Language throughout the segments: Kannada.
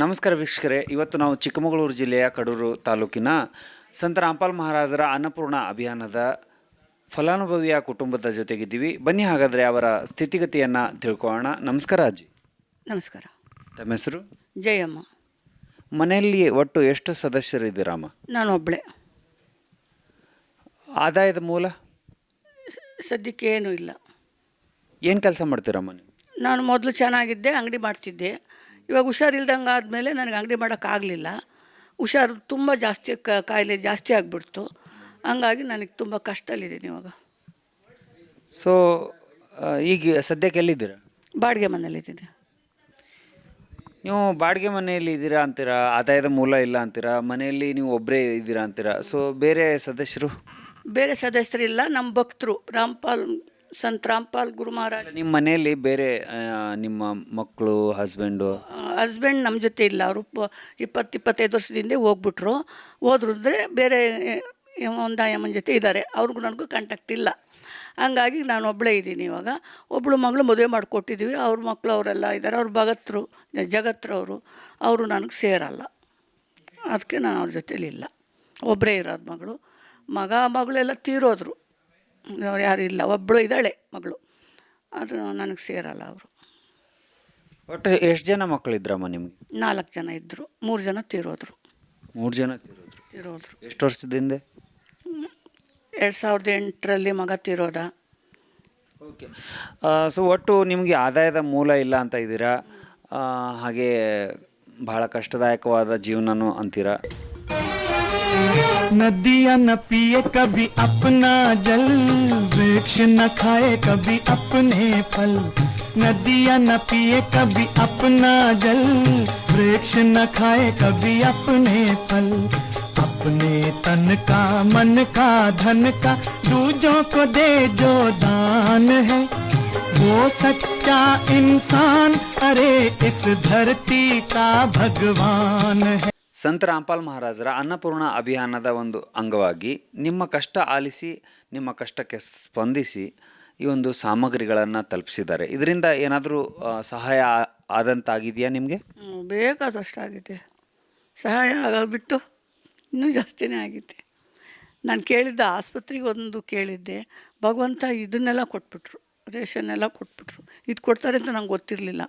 ನಮಸ್ಕಾರ ವೀಕ್ಷಕರೇ, ಇವತ್ತು ನಾವು ಚಿಕ್ಕಮಗಳೂರು ಜಿಲ್ಲೆಯ ಕಡೂರು ತಾಲೂಕಿನ ಸಂತ ರಾಮ್ಪಾಲ್ ಮಹಾರಾಜರ ಅನ್ನಪೂರ್ಣ ಅಭಿಯಾನದ ಫಲಾನುಭವಿಯ ಕುಟುಂಬದ ಜೊತೆಗಿದ್ದೀವಿ. ಬನ್ನಿ ಹಾಗಾದರೆ ಅವರ ಸ್ಥಿತಿಗತಿಯನ್ನು ತಿಳ್ಕೊಳ್ಳೋಣ. ನಮಸ್ಕಾರ ಅಜ್ಜಿ. ನಮಸ್ಕಾರ. ತಮ್ಮ ಹೆಸರು? ಜಯಮ್ಮ. ಮನೆಯಲ್ಲಿ ಒಟ್ಟು ಎಷ್ಟು ಸದಸ್ಯರು ಇದ್ದೀರಮ್ಮ? ನಾನು ಒಬ್ಬಳೆ. ಆದಾಯದ ಮೂಲ ಸದ್ಯಕ್ಕೆ ಏನೂ ಇಲ್ಲ. ಏನು ಕೆಲಸ ಮಾಡ್ತೀರಮ್ಮ ನೀವು? ನಾನು ಮೊದಲು ಚೆನ್ನಾಗಿದ್ದೆ, ಅಂಗಡಿ ಮಾಡ್ತಿದ್ದೆ. ಇವಾಗ ಹುಷಾರಿಲ್ದಂಗೆ ಆದಮೇಲೆ ನನಗೆ ಅಂಗಡಿ ಮಾಡೋಕ್ಕಾಗಲಿಲ್ಲ. ಹುಷಾರು ತುಂಬ ಜಾಸ್ತಿ ಕಾಯಿಲೆ ಜಾಸ್ತಿ ಆಗಿಬಿಡ್ತು. ಹಂಗಾಗಿ ನನಗೆ ತುಂಬ ಕಷ್ಟದಲ್ಲಿದ್ದೀನಿ ಇವಾಗ. ಸೊ ಈಗ ಸದ್ಯಕ್ಕೆ ಎಲ್ಲಿದ್ದೀರಾ? ಬಾಡಿಗೆ ಮನೇಲಿದ್ದೀನಿ. ನೀವು ಬಾಡಿಗೆ ಮನೆಯಲ್ಲಿ ಇದ್ದೀರಾ ಅಂತೀರಾ, ಆದಾಯದ ಮೂಲ ಇಲ್ಲ ಅಂತೀರಾ, ಮನೆಯಲ್ಲಿ ನೀವು ಒಬ್ಬರೇ ಇದ್ದೀರಾ ಅಂತೀರಾ. ಸೊ ಬೇರೆ ಸದಸ್ಯರು? ಬೇರೆ ಸದಸ್ಯರಿಲ್ಲ, ನಮ್ಮ ಭಕ್ತರು ಸಂತ ರಾಮ್ಪಾಲ್ ಗುರು ಮಹಾರಾಜ್. ನಿಮ್ಮ ಮನೆಯಲ್ಲಿ ಬೇರೆ ನಿಮ್ಮ ಮಕ್ಕಳು, ಹಸ್ಬೆಂಡ್ ನಮ್ಮ ಜೊತೆ ಇಲ್ಲ. ಅವರು 20-25 ವರ್ಷದಿಂದ ಹೋಗ್ಬಿಟ್ರು. ಹೋದ್ರು ಅಂದರೆ ಬೇರೆ ಒಂದು ಅಮ್ಮನ ಜೊತೆ ಇದ್ದಾರೆ. ಅವ್ರಿಗೂ ನನಗೂ ಕಾಂಟ್ಯಾಕ್ಟ್ ಇಲ್ಲ. ಹಂಗಾಗಿ ನಾನು ಒಬ್ಬಳೇ ಇದ್ದೀನಿ ಇವಾಗ. ಒಬ್ಬಳು ಮಗಳು ಮದುವೆ ಮಾಡಿಕೊಟ್ಟಿದ್ದೀವಿ. ಅವ್ರ ಮಕ್ಕಳು ಅವರೆಲ್ಲ ಇದ್ದಾರೆ. ಅವ್ರ ಭಗತರು ಜಗತ್ರವರು, ಅವರು ನನಗೆ ಸೇರಲ್ಲ. ಅದಕ್ಕೆ ನಾನು ಅವ್ರ ಜೊತೇಲಿ ಇಲ್ಲ. ಒಬ್ಬರೇ ಇರೋದು ಮಗಳು. ಮಗಳೆಲ್ಲ ತೀರೋದ್ರು. ಅವ್ರು ಯಾರು ಇಲ್ಲ. ಒಬ್ಬಳು ಇದ್ದಾಳೆ ಮಗಳು, ಅದು ನನಗೆ ಸೇರಲ್ಲ ಅವರು. ಒಟ್ಟು ಎಷ್ಟು ಜನ ಮಕ್ಕಳಿದ್ರಮ್ಮ ನಿಮಗೆ? 4 ಜನ ಇದ್ದರು. 3 ಜನ ತೀರೋದ್ರು. 3 ಜನ ತೀರೋದ್ರು. ಎಷ್ಟು ವರ್ಷದಿಂದ? 2008ರಲ್ಲಿ ಮಗ ತೀರೋದ. ಓಕೆ. ಸೊ ಒಟ್ಟು ನಿಮಗೆ ಆದಾಯದ ಮೂಲ ಇಲ್ಲ ಅಂತ ಇದ್ದೀರಾ, ಹಾಗೆ ಬಹಳ ಕಷ್ಟದಾಯಕವಾದ ಜೀವನನೂ ಅಂತೀರಾ. नदियाँ न पिए कभी अपना जल, वृक्ष न खाए कभी अपने फल. नदियाँ न पिए कभी अपना जल, वृक्ष न खाए कभी अपने फल. अपने तन का, मन का, धन का दूजों को दे जो दान है, वो सच्चा इंसान, अरे इस धरती का भगवान है. ಸಂತ ರಾಮ್ಪಾಲ್ ಮಹಾರಾಜರ ಅನ್ನಪೂರ್ಣ ಅಭಿಯಾನದ ಒಂದು ಅಂಗವಾಗಿ ನಿಮ್ಮ ಕಷ್ಟ ಆಲಿಸಿ, ನಿಮ್ಮ ಕಷ್ಟಕ್ಕೆ ಸ್ಪಂದಿಸಿ ಈ ಒಂದು ಸಾಮಗ್ರಿಗಳನ್ನು ತಲುಪಿಸಿದ್ದಾರೆ. ಇದರಿಂದ ಏನಾದರೂ ಸಹಾಯ ಆದಂತಾಗಿದೆಯಾ ನಿಮಗೆ? ಬೇಕಾದಷ್ಟಾಗಿದೆ. ಸಹಾಯ ಆಗೋಗ್ಬಿಟ್ಟು ಇನ್ನೂ ಜಾಸ್ತಿನೇ ಆಗಿದೆ. ನಾನು ಕೇಳಿದ್ದ ಆಸ್ಪತ್ರೆಗೆ ಒಂದು ಕೇಳಿದ್ದೆ, ಭಗವಂತ ಇದನ್ನೆಲ್ಲ ಕೊಟ್ಬಿಟ್ರು, ರೇಷನ್ ಎಲ್ಲ ಕೊಟ್ಬಿಟ್ರು. ಇದು ಕೊಡ್ತಾರೆ ಅಂತ ನಂಗೆ ಗೊತ್ತಿರಲಿಲ್ಲ.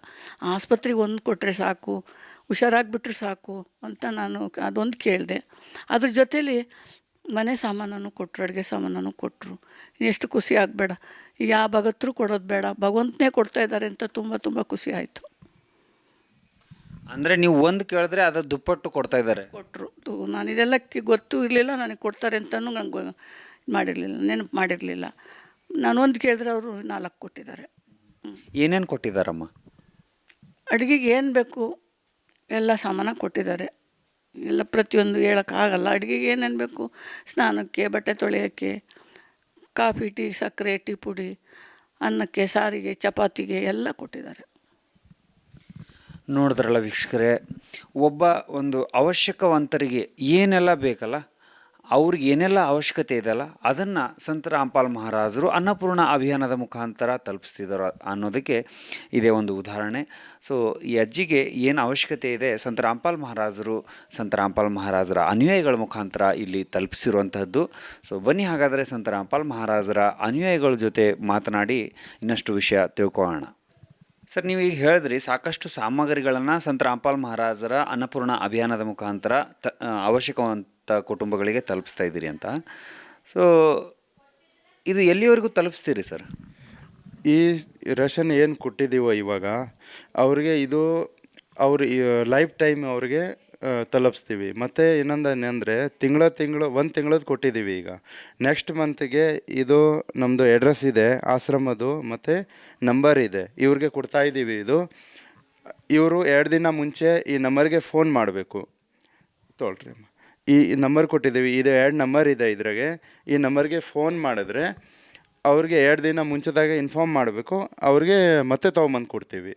ಆಸ್ಪತ್ರೆಗೆ ಒಂದು ಕೊಟ್ಟರೆ ಸಾಕು, ಹುಷಾರಾಗಿಬಿಟ್ರೆ ಸಾಕು ಅಂತ ನಾನು ಅದೊಂದು ಕೇಳಿದೆ. ಅದ್ರ ಜೊತೇಲಿ ಮನೆ ಸಾಮಾನನ್ನು ಕೊಟ್ಟರು, ಅಡುಗೆ ಸಾಮಾನನ್ನು ಕೊಟ್ಟರು. ಎಷ್ಟು ಖುಷಿ ಆಗಬೇಡ. ಯಾವ ಭಗತರು ಕೊಡೋದು ಬೇಡ, ಭಗವಂತನೇ ಕೊಡ್ತಾ ಇದ್ದಾರೆ ಅಂತ ತುಂಬ ತುಂಬ ಖುಷಿ ಆಯಿತು. ಅಂದರೆ ನೀವು ಒಂದು ಕೇಳಿದ್ರೆ ಅದು ದುಪ್ಪಟ್ಟು ಕೊಡ್ತಾ ಇದ್ದಾರೆ. ಕೊಟ್ಟರು. ನಾನು ಇದೆಲ್ಲ ಗೊತ್ತೂ ಇರಲಿಲ್ಲ, ನನಗೆ ಕೊಡ್ತಾರೆ ಅಂತಲೂ ನಂಗೆ ಮಾಡಿರಲಿಲ್ಲ, ನೆನಪು ಮಾಡಿರಲಿಲ್ಲ. ನಾನು ಒಂದು ಕೇಳಿದ್ರೆ ಅವರು 4 ಕೊಟ್ಟಿದ್ದಾರೆ. ಏನೇನು ಕೊಟ್ಟಿದ್ದಾರಮ್ಮ? ಅಡುಗೆಗೆ ಏನು ಬೇಕು ಎಲ್ಲ ಸಾಮಾನು ಕೊಟ್ಟಿದ್ದಾರೆ. ಎಲ್ಲ ಪ್ರತಿಯೊಂದು ಹೇಳೋಕ್ಕಾಗಲ್ಲ. ಅಡುಗೆಗೆ ಏನೇನು ಬೇಕು, ಸ್ನಾನಕ್ಕೆ, ಬಟ್ಟೆ ತೊಳೆಯೋಕ್ಕೆ, ಕಾಫಿ, ಟೀ, ಸಕ್ಕರೆ, ಟೀ ಪುಡಿ, ಅನ್ನಕ್ಕೆ, ಸಾರಿಗೆ, ಚಪಾತಿಗೆ ಎಲ್ಲ ಕೊಟ್ಟಿದ್ದಾರೆ. ನೋಡಿದ್ರಲ್ಲ ವೀಕ್ಷಕರೇ, ಒಬ್ಬ ಒಂದು ಅವಶ್ಯಕವಂತರಿಗೆ ಏನೆಲ್ಲ ಬೇಕಲ್ಲ, ಅವ್ರಿಗೆ ಏನೆಲ್ಲ ಅವಶ್ಯಕತೆ ಇದೆಯಲ್ಲ, ಅದನ್ನು ಸಂತ ರಾಮ್ಪಾಲ್ ಮಹಾರಾಜರು ಅನ್ನಪೂರ್ಣ ಅಭಿಯಾನದ ಮುಖಾಂತರ ತಲುಪಿಸ್ತಿದ್ದಾರೆ ಅನ್ನೋದಕ್ಕೆ ಇದೇ ಒಂದು ಉದಾಹರಣೆ. ಸೊ ಈ ಅಜ್ಜಿಗೆ ಏನು ಅವಶ್ಯಕತೆ ಇದೆ, ಸಂತ ರಾಮ್ಪಾಲ್ ಮಹಾರಾಜರ ಅನುಯಾಯಿಗಳ ಮುಖಾಂತರ ಇಲ್ಲಿ ತಲುಪಿಸಿರುವಂತಹದ್ದು. ಸೊ ಬನ್ನಿ ಹಾಗಾದರೆ ಸಂತ ರಾಮ್ಪಾಲ್ ಮಹಾರಾಜರ ಅನುಯಾಯಿಗಳ ಜೊತೆ ಮಾತನಾಡಿ ಇನ್ನಷ್ಟು ವಿಷಯ ತಿಳ್ಕೊಳ್ಳೋಣ. ಸರ್, ನೀವು ಈಗ ಹೇಳಿದ್ರಿ ಸಾಕಷ್ಟು ಸಾಮಗ್ರಿಗಳನ್ನು ಸಂತ ರಾಮ್ಪಾಲ್ ಮಹಾರಾಜರ ಅನ್ನಪೂರ್ಣ ಅಭಿಯಾನದ ಮುಖಾಂತರ ಅವಶ್ಯಕವಂತ ಕುಟುಂಬಗಳಿಗೆ ತಲುಪಿಸ್ತಾ ಇದ್ದೀರಿ ಅಂತ. ಸೊ ಇದು ಎಲ್ಲಿವರೆಗೂ ತಲುಪಿಸ್ತೀರಿ ಸರ್? ಈ ರೇಷನ್ ಏನು ಕೊಟ್ಟಿದ್ದೀವೋ ಇವಾಗ ಅವ್ರಿಗೆ ಇದು ಅವ್ರ ಲೈಫ್ ಟೈಮ್ ಅವ್ರಿಗೆ ತಲುಪಿಸ್ತೀವಿ. ಮತ್ತು ಇನ್ನೊಂದು ಏನಂದರೆ ಒಂದು ತಿಂಗಳದ್ದು ಕೊಟ್ಟಿದ್ದೀವಿ. ಈಗ ನೆಕ್ಸ್ಟ್ ಮಂತ್ಗೆ ಇದು ನಮ್ಮದು ಅಡ್ರೆಸ್ ಇದೆ, ಆಶ್ರಮದ್ದು, ಮತ್ತು ನಂಬರ್ ಇದೆ, ಇವ್ರಿಗೆ ಕೊಡ್ತಾಯಿದ್ದೀವಿ. ಇವರು 2 ದಿನ ಮುಂಚೆ ಈ ನಂಬರ್ಗೆ ಫೋನ್ ಮಾಡಬೇಕು. ತೊಗೊಳ್ರಿ ಅಮ್ಮ, ಈ ನಂಬರ್ ಕೊಟ್ಟಿದ್ದೀವಿ, ಇದು 2 ನಂಬರ್ ಇದೆ ಇದ್ರಾಗೆ. ಈ ನಂಬರ್ಗೆ ಫೋನ್ ಮಾಡಿದ್ರೆ ಅವ್ರಿಗೆ 2 ದಿನ ಮುಂಚೆದಾಗ ಇನ್ಫಾರ್ಮ್ ಮಾಡಬೇಕು. ಅವ್ರಿಗೆ ಮತ್ತೆ ತೊಗೊಂಬಂದು ಕೊಡ್ತೀವಿ.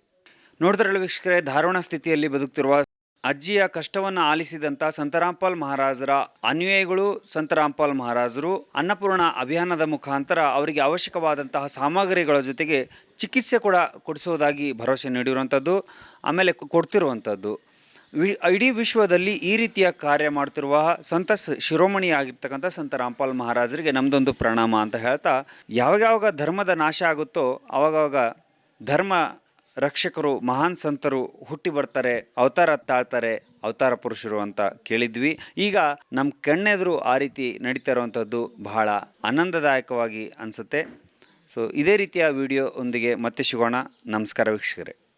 ನೋಡಿದ್ರಲ್ಲ ವೀಕ್ಷಕರೇ, ಧಾರವಾಡ ಸ್ಥಿತಿಯಲ್ಲಿ ಬದುಕ್ತಿರುವ ಅಜ್ಜಿಯ ಕಷ್ಟವನ್ನು ಆಲಿಸಿದಂಥ ಸಂತ ರಾಮ್ಪಾಲ್ ಮಹಾರಾಜರ ಅನುಯಾಯಿಗಳು, ಸಂತ ರಾಮ್ಪಾಲ್ ಮಹಾರಾಜರು ಅನ್ನಪೂರ್ಣ ಅಭಿಯಾನದ ಮುಖಾಂತರ ಅವರಿಗೆ ಅವಶ್ಯಕವಾದಂತಹ ಸಾಮಗ್ರಿಗಳ ಜೊತೆಗೆ ಚಿಕಿತ್ಸೆ ಕೂಡ ಕೊಡಿಸೋದಾಗಿ ಭರವಸೆ ನೀಡಿರುವಂಥದ್ದು, ಆಮೇಲೆ ಕೊಡ್ತಿರುವಂಥದ್ದು. ಇಡೀ ವಿಶ್ವದಲ್ಲಿ ಈ ರೀತಿಯ ಕಾರ್ಯ ಮಾಡ್ತಿರುವ ಸಂತ ಶಿರೋಮಣಿ ಆಗಿರ್ತಕ್ಕಂಥ ಸಂತ ರಾಮ್ಪಾಲ್ ಮಹಾರಾಜರಿಗೆ ನಮ್ಮದೊಂದು ಪ್ರಣಾಮ ಅಂತ ಹೇಳ್ತಾ, ಯಾವಾಗ ಧರ್ಮದ ನಾಶ ಆಗುತ್ತೋ ಅವಾಗವಾಗ ಧರ್ಮ ರಕ್ಷಕರು ಮಹಾನ್ ಸಂತರು ಹುಟ್ಟಿ ಬರ್ತಾರೆ, ಅವತಾರ ತಾಳ್ತಾರೆ, ಅವತಾರ ಪುರುಷರು ಅಂತ ಕೇಳಿದ್ವಿ. ಈಗ ನಮ್ಮ ಕಣ್ಣೆದುರು ಆ ರೀತಿ ನಡೀತಾ ಇರುವಂಥದ್ದು ಬಹಳ ಆನಂದದಾಯಕವಾಗಿ ಅನಿಸುತ್ತೆ. ಸೊ ಇದೇ ರೀತಿಯ ವಿಡಿಯೋ ಒಂದಿಗೆ ಮತ್ತೆ ಸಿಗೋಣ. ನಮಸ್ಕಾರ ವೀಕ್ಷಕರೇ.